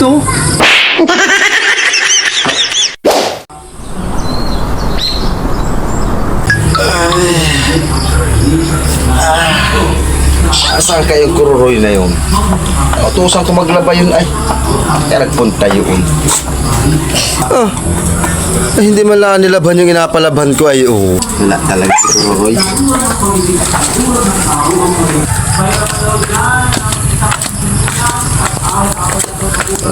ito? Saan kayo kururoy na yun? Utusan ko maglaba yun ay. Kaya nagpunta yun. Hindi man lang nilabhan yung inapalabhan ko ay Wala talaga si kururoy.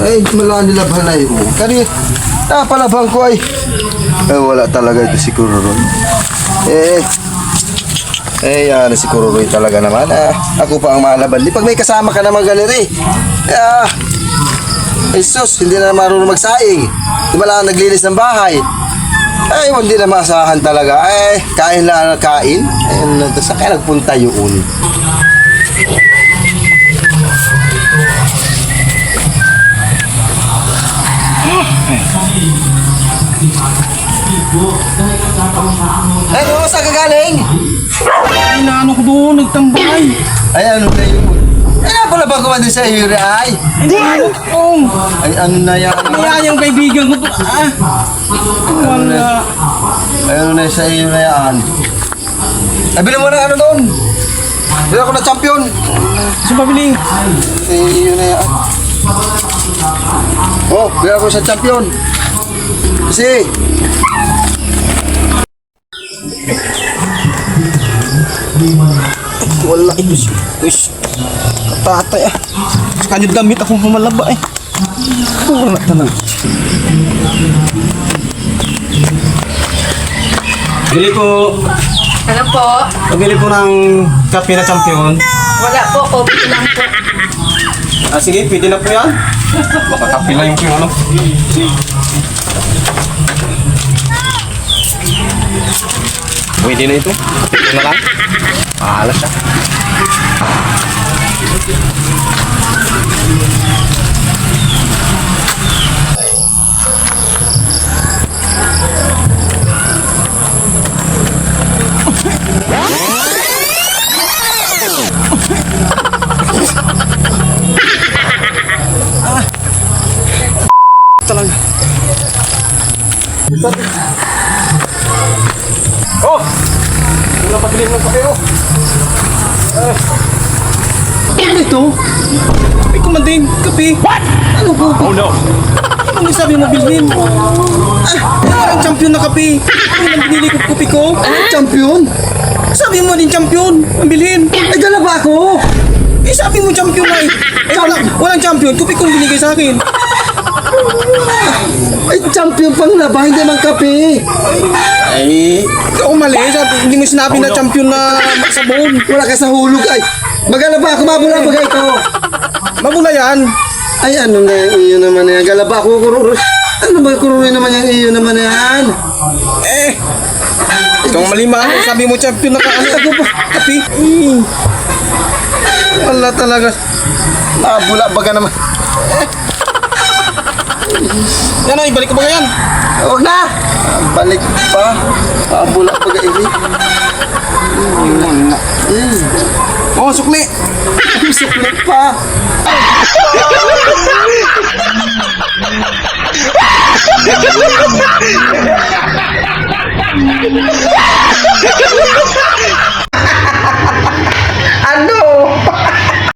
Ay, hindi man lang nilabhan ay Kani, napalabhan ko ay wala talaga ito si Kururoy. Yan si kururoy talaga naman. Ako pa ang malaban. Di pag may kasama ka na magaleri. Jesus, hindi na marunong magsaing. Di ba lang naglinis ng bahay? Ay, hindi na maasahan talaga. Kain lang na kain. Saan kaya nagpunta yun? Ano? Saan ka galing? Inaano ko doon, nagtambay. Ay, ano na yun? Ay, napalabhan ko man din sa iyo ay. Hindi, ano ko. Ay, ano na yan? Kaya yung kaibigan ko. Wala. Ay, ano na sa iyo na yan? Ay, bilhin mo na ano doon. Bilhin ako na champion. Sa pabili. Sa iyo na yan. Oh, bilhin ako sa champion. Kasi, Wala. Uy, katatay ah. Sa kanyang damit akong humalaba eh. Wala talaga. Bili po. Ano po? Pabili po ng kape na champion. Wala po, coffee lang po. Sige, pwede na po yan. Baka kape na yung ano. Pwede na ito. Ito na lang. Mahalas siya. Talaga. Oh! Wala pa dilim ng papero. Ano ito? Ay, kumanding. Kape. What? Ano po? Oh no. Ano sabi mo bilhin? Parang champion na kape. Ano yung binili ko kape ko? champion? Sabi mo din champion. Ang bilhin. Ay, dalawa ako. Eh, sabi mo champion ay. Eh, walang champion. Kape kong binigay sa akin. Ay, champion pang laba, hindi man kape. Ay, ikaw mali. Hindi mo sinabi na champion na sabon. Wala ka sa hulog ay. Magalaba ako, mabula ba ito? Mabula yan. Ay, ano na yung iyo naman yan? Galaba ako, Kururoy. Ano ba Kururoy naman yung iyo naman yan? Eh, ikaw mali man. Sabi mo champion na ano ako pa. Kapi. Wala talaga. Mabula ba ka naman? Yan ay, balik ko ba yan? Huwag na! Balik pa. Mabula ba ka ini? Oh, sukli. Sukli pa. Ano?